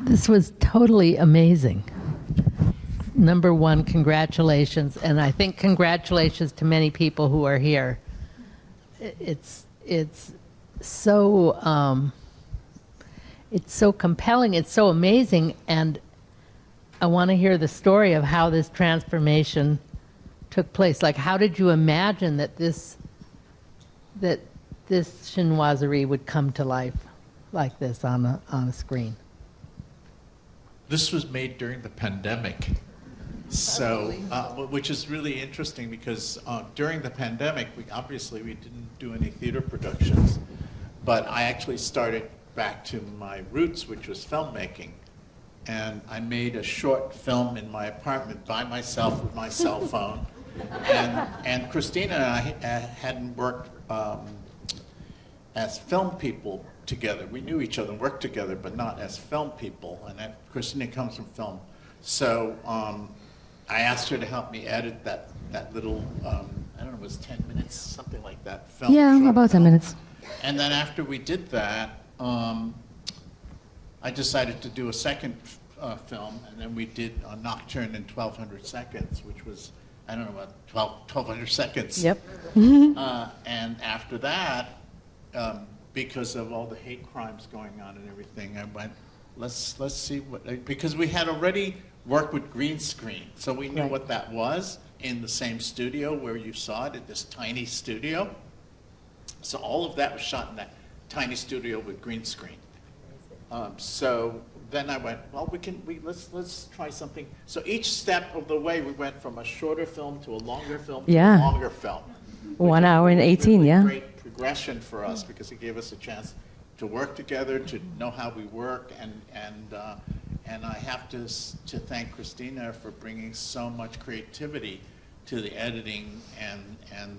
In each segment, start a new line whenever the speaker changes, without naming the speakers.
This was totally amazing. Number one, congratulations, and I think congratulations to many people who are here. It's so compelling, it's so amazing, and I want to hear the story of how this transformation took place. Like, how did you imagine that this chinoiserie would come to life like this on a screen?
This was made during the pandemic, so which is really interesting because during the pandemic, we didn't do any theater productions, but I actually started back to my roots, which was filmmaking, and I made a short film in my apartment by myself with my cell phone, and Kristina and I hadn't worked as film people together. We knew each other and worked together, but not as film people. And Kristina comes from film. So I asked her to help me edit that little, I don't know, it was 10 minutes, something like that. Film,
yeah, about 10 minutes.
And then after we did that, I decided to do a second film, and then we did a Nocturne in 1200 seconds, which was, I don't know, about 1200 seconds.
Yep.
And after that, because of all the hate crimes going on and everything, I went, let's see what, because we had already worked with green screen, so we knew what that was in the same studio where you saw it, at this tiny studio. So all of that was shot in that tiny studio with green screen. So then I went, well, let's try something. So each step of the way, we went from a shorter film to a longer film to a longer film.
1 hour and 18,
really
yeah.
Great progression for us because it gave us a chance to work together, to know how we work, and I have to thank Kristina for bringing so much creativity to the editing and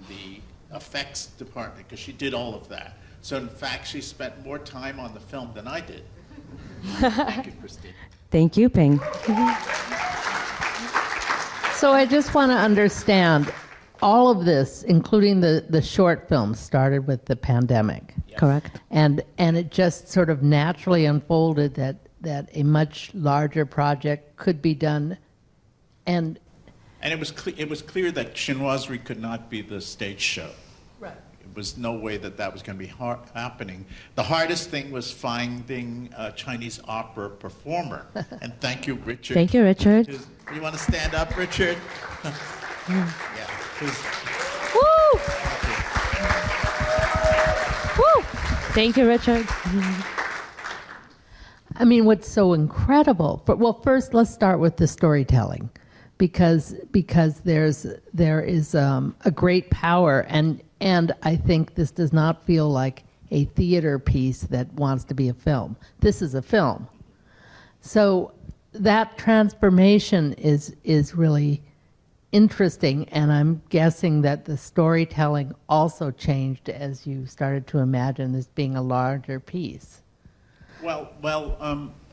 the effects department, because she did all of that. So in fact, she spent more time on the film than I did. Thank you, Kristina.
Thank you, Ping.
So I just want to understand, all of this, including the short film, started with the pandemic.
Yes.
Correct.
And it just sort of naturally unfolded that a much larger project could be done. And
it was clear that Chinoiserie could not be the stage show.
right.
There was no way that was going to be happening. The hardest thing was finding a Chinese opera performer. And thank you, Richard.
Thank you, Richard.
You want to stand up, Richard? Yeah.
Woo! Woo! Thank you, Richard.
I mean, what's so incredible? Well, first, let's start with the storytelling, because there is a great power, and I think this does not feel like a theater piece that wants to be a film. This is a film, so that transformation is really interesting, and I'm guessing that the storytelling also changed as you started to imagine this being a larger piece.
Well,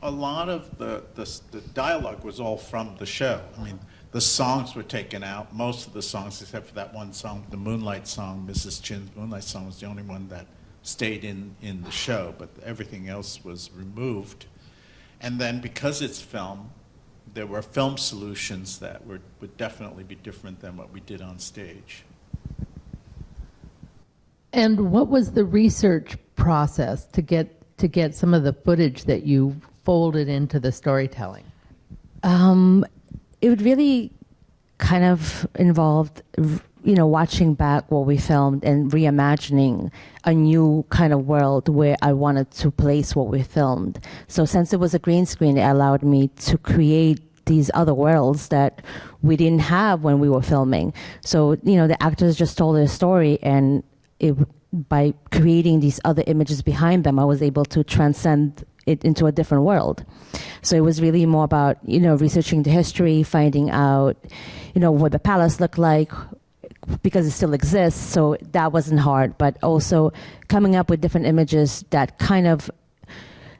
a lot of the dialogue was all from the show. I mean, the songs were taken out. Most of the songs, except for that one song, the Moonlight song, Mrs. Chin's Moonlight song, was the only one that stayed in the show, but everything else was removed. And then because it's film, there were film solutions that would definitely be different than what we did on stage. And
what was the research process to get some of the footage that you folded into the storytelling?
It would really kind of involved, watching back what we filmed and reimagining a new kind of world where I wanted to place what we filmed. So since it was a green screen, it allowed me to create these other worlds that we didn't have when we were filming. So, the actors just told their story, and by creating these other images behind them, I was able to transcend it into a different world. So it was really more about, researching the history, finding out, what the palace looked like, because it still exists, so that wasn't hard, but also coming up with different images that kind of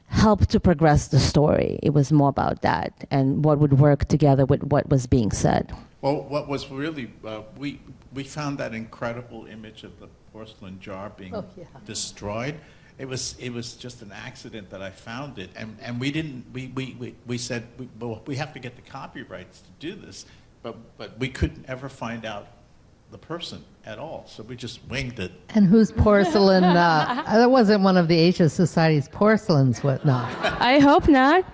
helped to progress the story. It was more about that and what would work together with what was being said.
Well, what was really, we found that incredible image of the porcelain jar being destroyed, It was just an accident that I found it, and we didn't. We said we have to get the copyrights to do this, but we couldn't ever find out the person at all, so we just winged it.
And whose porcelain? That wasn't one of the Asia Society's porcelains, what not?
I hope not.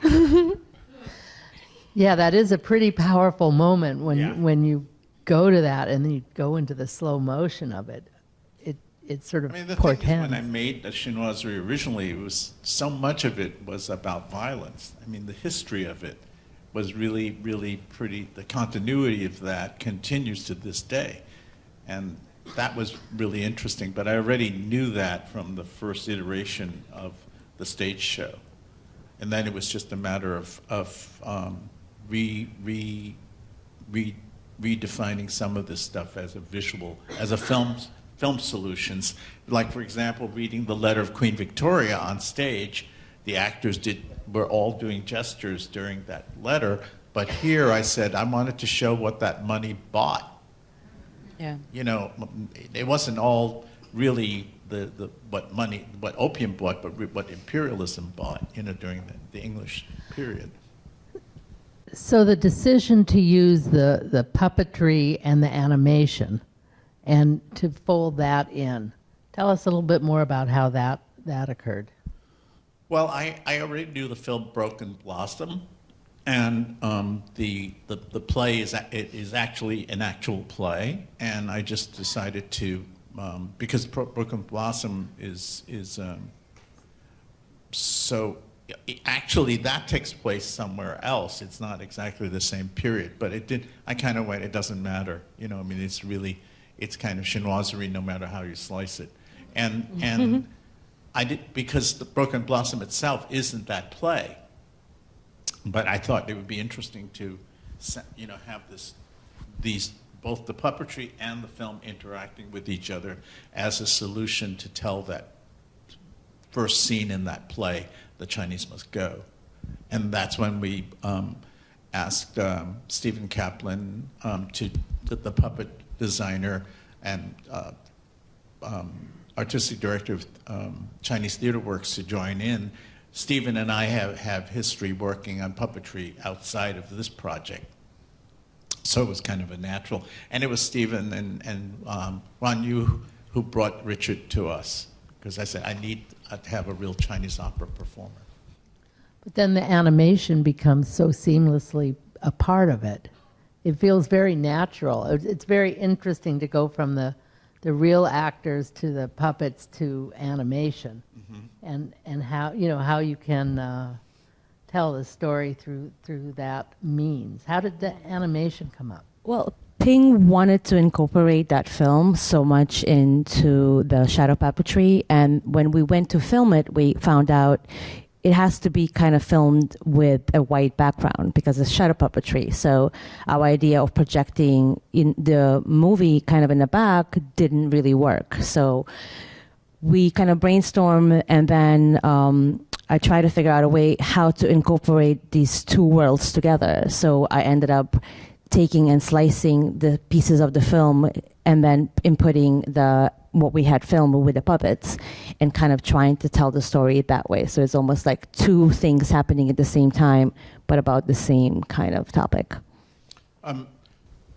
Yeah, that is a pretty powerful moment
Yeah.
when you go to that and then you go into the slow motion of it. It sort of
I mean, the thing is,
portends.
when I made the Chinoiserie originally, it was so much of it was about violence. I mean, the history of it was really, really pretty. The continuity of that continues to this day, and that was really interesting. But I already knew that from the first iteration of the stage show, and then it was just a matter of redefining some of this stuff as a visual, as a film solutions. Like, for example, reading the letter of Queen Victoria on stage, the actors were all doing gestures during that letter, but here I said I wanted to show what that money bought.
Yeah.
You know, it wasn't all really what opium bought, but what imperialism bought, you know, during the English period.
So the decision to use the puppetry and the animation and to fold that in. Tell us a little bit more about how that occurred.
Well, I already knew the film Broken Blossom, and the play is actually an actual play, and I just decided to, because Broken Blossom is so, actually that takes place somewhere else. It's not exactly the same period, but I kind of went, it doesn't matter. You know, I mean, it's kind of chinoiserie no matter how you slice it. And I did, because the Broken Blossom itself isn't that play. But I thought it would be interesting to, you know, have these both the puppetry and the film interacting with each other as a solution to tell that first scene in that play, The Chinese Must Go. And that's when we asked Stephen Kaplan, the puppet designer and artistic director of Chinese Theater Works, to join in. Stephen and I have history working on puppetry outside of this project, so it was kind of a natural. And it was Stephen and Ron Yu who brought Richard to us, because I said, I need to have a real Chinese opera performer.
But then the animation becomes so seamlessly a part of it. It feels very natural. It's very interesting to go from the real actors to the puppets to animation, and how you can tell the story through that means. How did the animation come up?
Well, Ping wanted to incorporate that film so much into the shadow puppetry, and when we went to film it, we found out it has to be kind of filmed with a white background because it's shadow puppetry. So our idea of projecting in the movie kind of in the back didn't really work. So we kind of brainstormed, and then I tried to figure out a way how to incorporate these two worlds together. So I ended up taking and slicing the pieces of the film and then inputting what we had filmed with the puppets and kind of trying to tell the story that way. So it's almost like two things happening at the same time, but about the same kind of topic.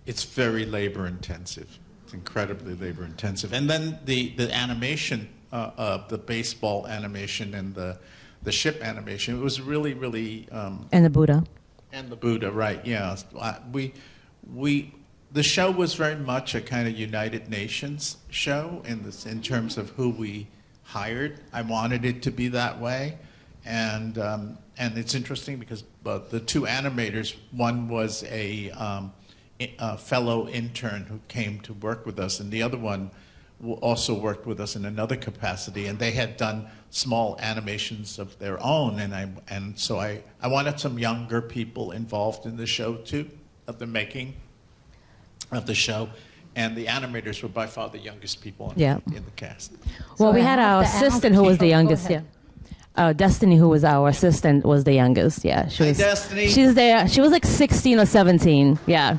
It's very labor intensive. It's incredibly labor intensive. And then the animation, the baseball animation and the ship animation, it was really, really...
And the Buddha.
And the Buddha, right, yeah. The show was very much a kind of United Nations show in terms of who we hired. I wanted it to be that way. And it's interesting because the two animators, one was a fellow intern who came to work with us, and the other one also worked with us in another capacity, and they had done small animations of their own, and so I wanted some younger people involved in the show too, of the making of the show, and the animators were by far the youngest people in the cast.
Well,
So
we
I
had
have
our
to ask
assistant who was the
you- go
youngest,
ahead.
Destiny, who was our assistant, was the youngest, yeah.
Hi, Destiny.
She's there, she was like 16 or 17, yeah.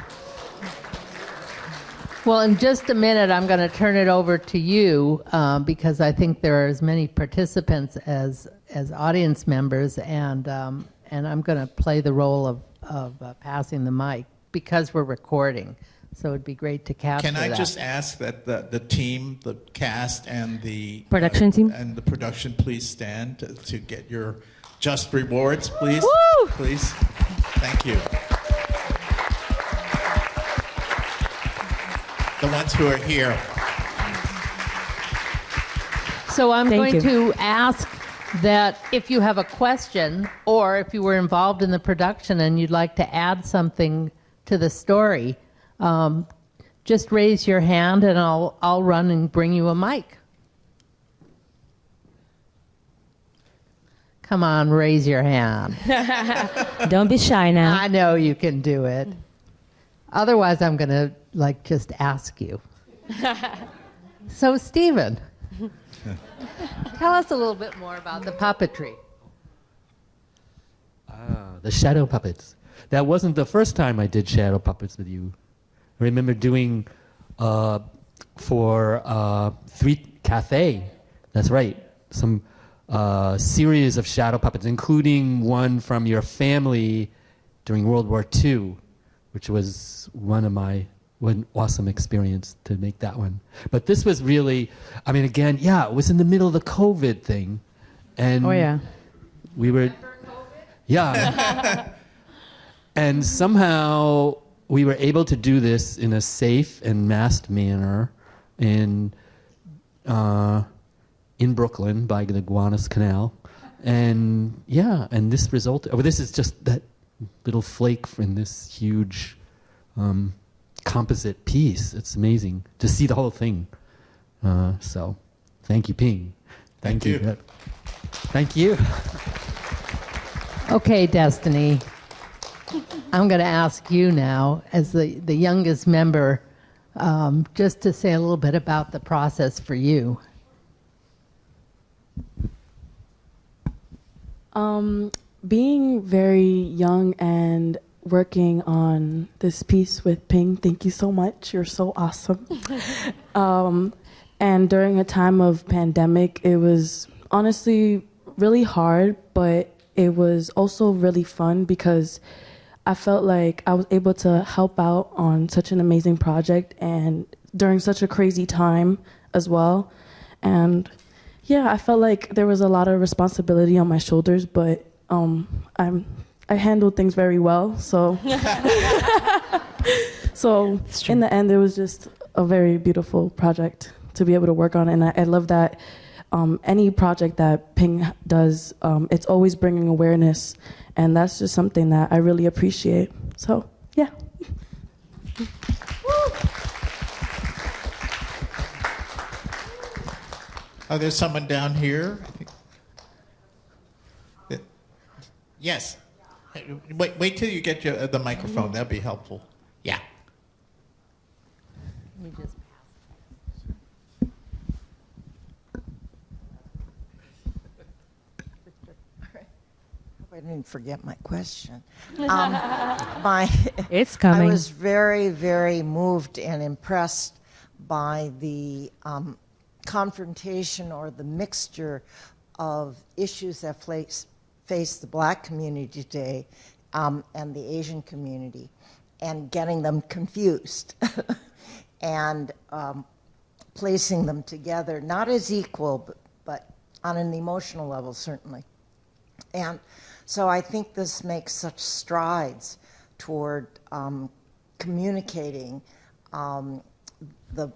Well, in just a minute, I'm going to turn it over to you because I think there are as many participants as audience members, and I'm going to play the role of passing the mic because we're recording. So it'd be great to capture that.
Can I just ask that the team, the cast, and the
Production team?
and the production please stand to get your just rewards, please?
Woo!
Please. Thank you. The ones who are here.
So I'm
Thank
going
you.
to ask that if you have a question or if you were involved in the production and you'd like to add something to the story, just raise your hand and I'll run and bring you a mic. Come on, raise your hand.
Don't be shy now.
I know you can do it. Otherwise, I'm going to just ask you. So, Stephen, tell us a little bit more about the puppetry.
The shadow puppets. That wasn't the first time I did shadow puppets with you. I remember doing for 3 Cafe. That's right. Some series of shadow puppets, including one from your family during World War II, which was one awesome experience to make that one. But this was really, I mean, again, yeah, it was in the middle of the COVID thing. And
Oh, yeah.
we were, yeah. And somehow we were able to do this in a safe and masked manner in Brooklyn by the Gowanus Canal. And yeah, and this resulted, this is just that little flake in this huge composite piece. It's amazing to see the whole thing. So thank you, Ping.
Thank you.
Thank you.
Okay, Destiny. I'm going to ask you now, as the youngest member, just to say a little bit about the process for you.
Being very young and working on this piece with Ping, thank you so much. You're so awesome. And during a time of pandemic, it was honestly really hard, but it was also really fun because I felt like I was able to help out on such an amazing project and during such a crazy time as well. And yeah, I felt like there was a lot of responsibility on my shoulders, but I handled things very well. So, so in the end, it was just a very beautiful project to be able to work on. And I love that any project that Ping does, it's always bringing awareness. And that's just something that I really appreciate. So, yeah.
Oh, there's someone down here. Yes. Wait till you get the microphone. That'd be helpful. Yeah.
Let me just
I didn't forget my question.
It's coming.
I was very, very moved and impressed by the confrontation or the mixture of issues that face the Black community today and the Asian community, and getting them confused and placing them together, not as equal, but on an emotional level, certainly. And so I think this makes such strides toward communicating the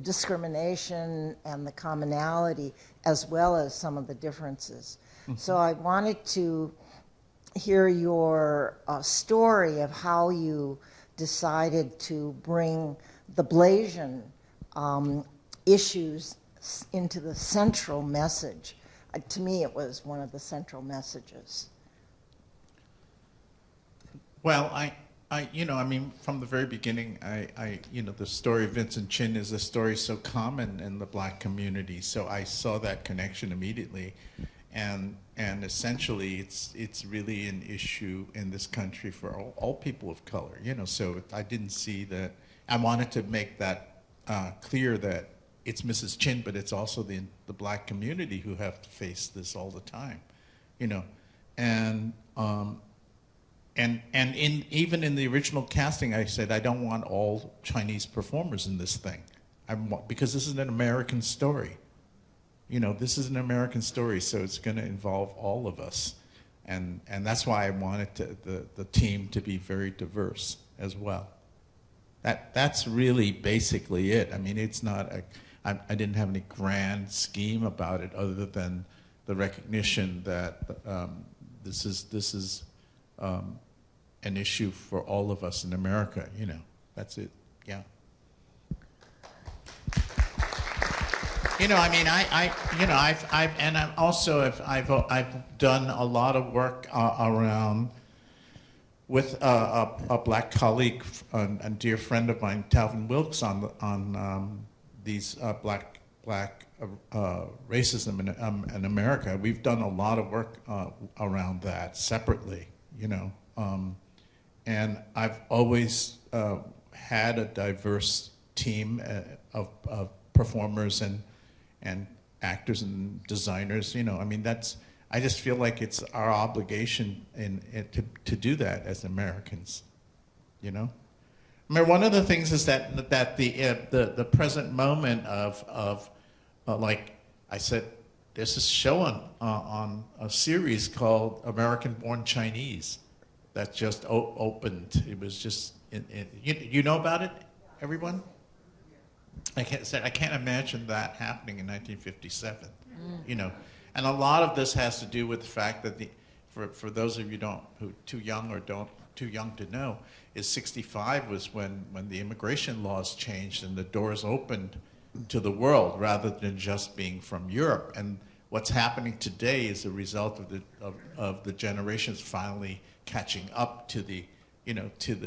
discrimination and the commonality as well as some of the differences. Mm-hmm. So I wanted to hear your story of how you decided to bring the Blasian issues into the central message. To me, it was one of the central messages.
Well, from the very beginning, the story of Vincent Chin is a story so common in the Black community, so I saw that connection immediately. and essentially it's really an issue in this country for all people of color, you know. So I didn't see that. I wanted to make that clear that it's Mrs. Chin, but it's also the black community who have to face this all the time, you know. And even in the original casting, I said I don't want all Chinese performers in this thing, because this is an American story. You know, this is an American story, so it's going to involve all of us, and that's why I wanted the team to be very diverse as well. That's really basically it. I mean, it's not I didn't have any grand scheme about it other than the recognition that this is an issue for all of us in America. You know, that's it. Yeah. You know, I mean, I've done a lot of work around with a black colleague and dear friend of mine, Talvin Wilkes, on these black racism in America. We've done a lot of work around that separately, you know, and I've always had a diverse team of performers and actors and designers, you know. I mean, I just feel like it's our obligation to do that as Americans, you know. I mean, one of the things is that the present moment of like I said, there's a show on a series called American Born Chinese that just opened. It was just you know about it, everyone? I can't imagine that happening in 1957, you know. And a lot of this has to do with the fact that for those of you who too young to know, is 65 was when the immigration laws changed and the doors opened to the world rather than just being from Europe. And what's happening today is a result of the generations finally catching up to the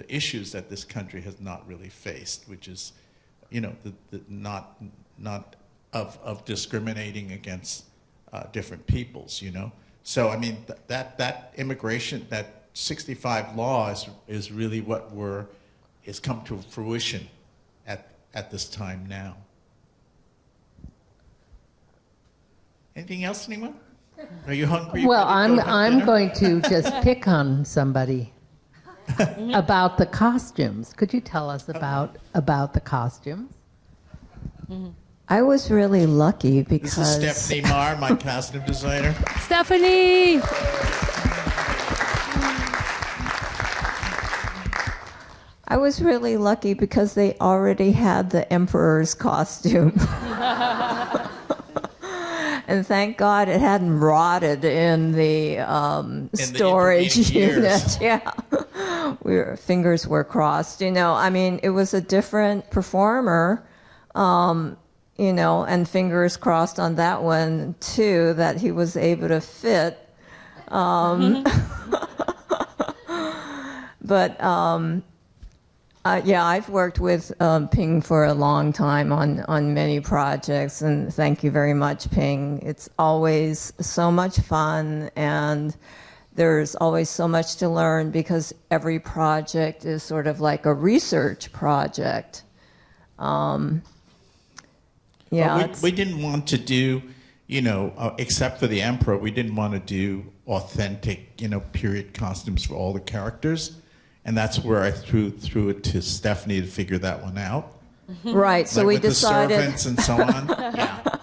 issues that this country has not really faced, which is, you know, not of discriminating against different peoples, you know. So I mean that immigration, that 65 law is really what is come to fruition at this time now. Anything else, anyone? Are you hungry?
Well,
Ready to go have
I'm
dinner?
going to just pick on somebody about the costumes. Could you tell us about the costumes?
I was really lucky
This
because
is Stephanie Marr, my costume designer.
Stephanie!
I was really lucky because they already had the emperor's costume. And thank God it hadn't rotted in the storage
intervening
unit.
years.
Yeah, fingers were crossed. You know, I mean, it was a different performer. You know, and fingers crossed on that one too, that he was able to fit. But yeah, I've worked with Ping for a long time on many projects, and thank you very much, Ping. It's always so much fun, and there's always so much to learn because every project is sort of like a research project. Yeah,
But we didn't want to do, you know, except for the emperor, we didn't want to do authentic, you know, period costumes for all the characters, and that's where I threw it to Stephanie to figure that one out.
right. So
like
we
with
decided
the servants and so on. Yeah.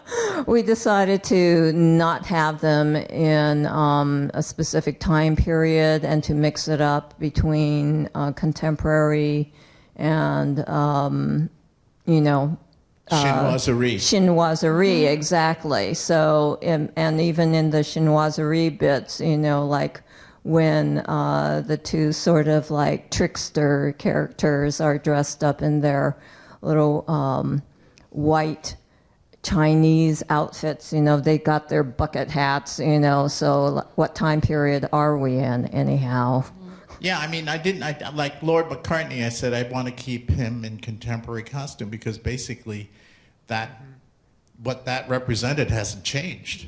we decided to not have them in a specific time period and to mix it up between contemporary and you know. Chinoiserie, exactly. So, and even in the chinoiserie bits, you know, like when the two sort of like trickster characters are dressed up in their little white Chinese outfits, you know, they got their bucket hats, you know, so what time period are we in anyhow?
Yeah, I mean, I like Lord McCartney, I said I want to keep him in contemporary costume because basically what that represented hasn't changed.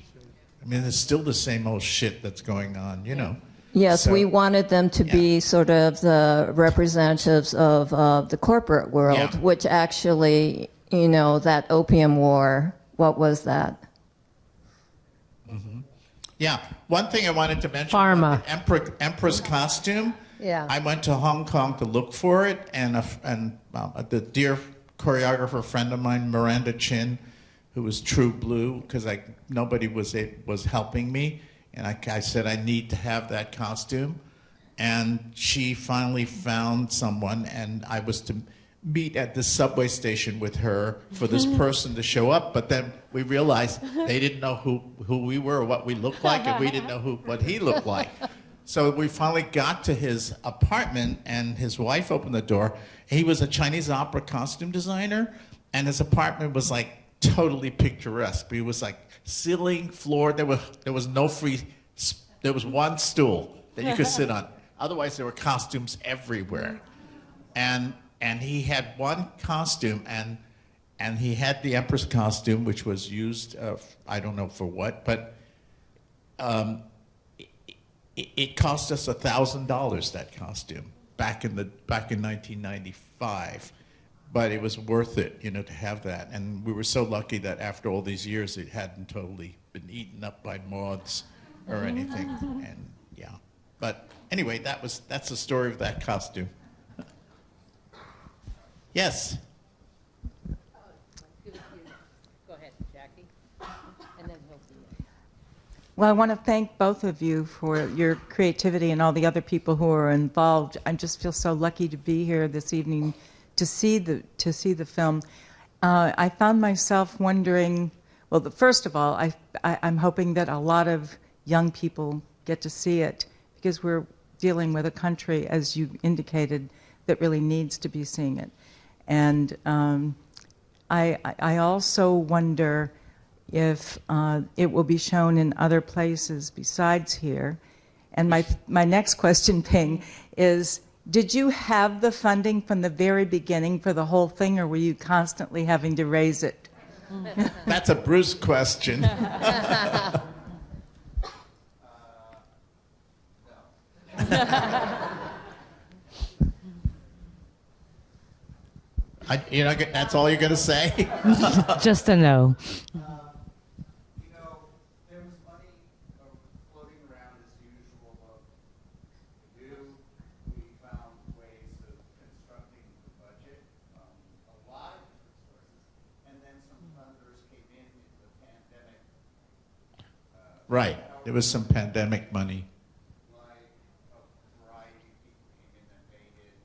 I mean, it's still the same old shit that's going on, you know.
Yes,
So-
we wanted them to be sort of the representatives of the corporate world,
Yeah.
which actually, you know, that opium war, what was that?
Yeah, one thing I wanted to mention
Pharma.
about the Emperor's costume.
Yeah.
I went to Hong Kong to look for it, and the dear choreographer friend of mine, Miranda Chin, who was True Blue, because nobody was helping me, and I said I need to have that costume, and she finally found someone, and I was to meet at the subway station with her for this person to show up, but then we realized they didn't know who we were or what we looked like, and we didn't know what he looked like. So we finally got to his apartment, and his wife opened the door. He was a Chinese opera costume designer, and his apartment was like totally picturesque. But it was like ceiling, floor. There was no free. There was one stool that you could sit on. Otherwise, there were costumes everywhere, and he had one costume, and he had the Empress costume, which was used, I don't know for what, but it cost us $1,000, that costume, back in 1995. But it was worth it, you know, to have that. And we were so lucky that after all these years, it hadn't totally been eaten up by moths or anything. And yeah, but anyway, that's the story of that costume. Yes.
Go ahead, Jackie. And then he'll be.
Well, I want to thank both of you for your creativity and all the other people who are involved. I just feel so lucky to be here this evening to see the film. I found myself wondering. Well, first of all, I'm hoping that a lot of young people get to see it, because we're dealing with a country, as you indicated, that really needs to be seeing it. And I also wonder if it will be shown in other places besides here. And my next question, Ping, is, did you have the funding from the very beginning for the whole thing, or were you constantly having to raise it?
That's a Bruce question. That's all you're going to say?
Just a no.
There was money floating around as usual. We found ways of constructing the budget, a lot of different sources, and then some funders came in the pandemic.
Right. There was some pandemic money.
Like a variety of people came in that made it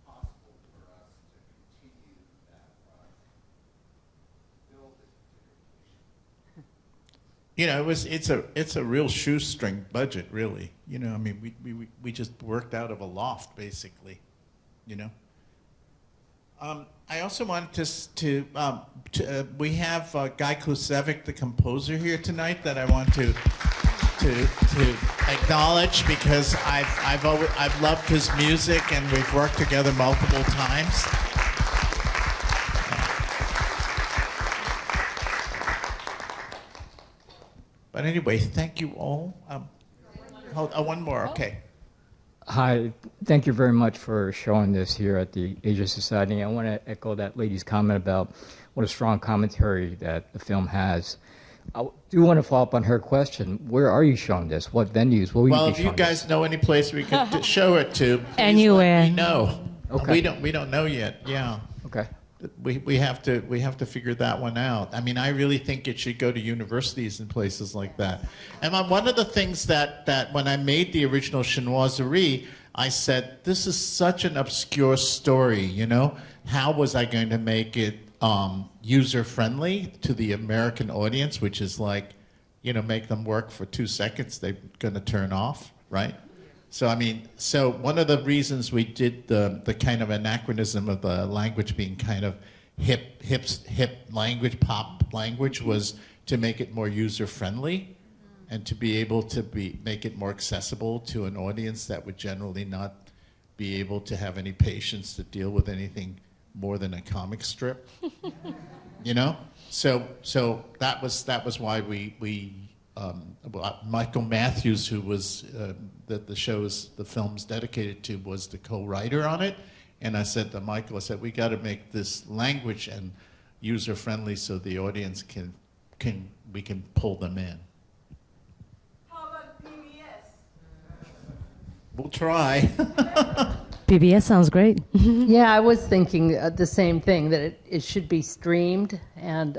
possible for us to continue that build it to completion.
You know, it's a real shoestring budget, really. You know, I mean, we just worked out of a loft, basically. You know. I also wanted to we have Guy Klusevic, the composer, here tonight that I want to acknowledge, because I've loved his music, and we've worked together multiple times. But anyway, thank you all. One more, okay.
Hi, thank you very much for showing this here at the Asia Society. I want to echo that lady's comment about what a strong commentary that the film has. I do want to follow up on her question. Where are you showing this? What venues? What will
Well,
you
if
be
you
showing
guys know any place we could show it to, please
Anywhere.
let me know.
Okay.
We don't know yet. Yeah.
Okay.
We have to figure that one out. I mean, I really think it should go to universities and places like that. And one of the things that when I made the original Chinoiserie, I said, this is such an obscure story, you know? How was I going to make it user-friendly to the American audience, which is like, you know, make them work for 2 seconds, they're going to turn off, right? So, I mean, so one of the reasons we did the kind of anachronism of the language being kind of hip language, pop language, was to make it more user-friendly and to be able to make it more accessible to an audience that would generally not be able to have any patience to deal with anything more than a comic strip. you know. So that was why Michael Matthews, who was the film's dedicated to, was the co-writer on it. And I said to Michael, I said, we got to make this language and user friendly so the audience we can pull them in.
How about PBS?
We'll try.
PBS sounds great.
Yeah, I was thinking the same thing, that it should be streamed, and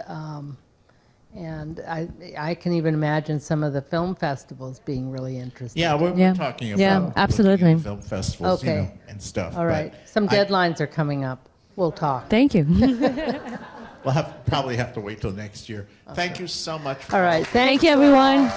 I can even imagine some of the film festivals being really interesting.
Yeah, we're talking about
Yeah, absolutely.
looking at film festivals,
Okay.
you know, and stuff.
All right,
but
some deadlines are coming up. We'll talk.
Thank you.
We'll probably have to wait till next year. Thank you so much.
All right,
Thank you, everyone.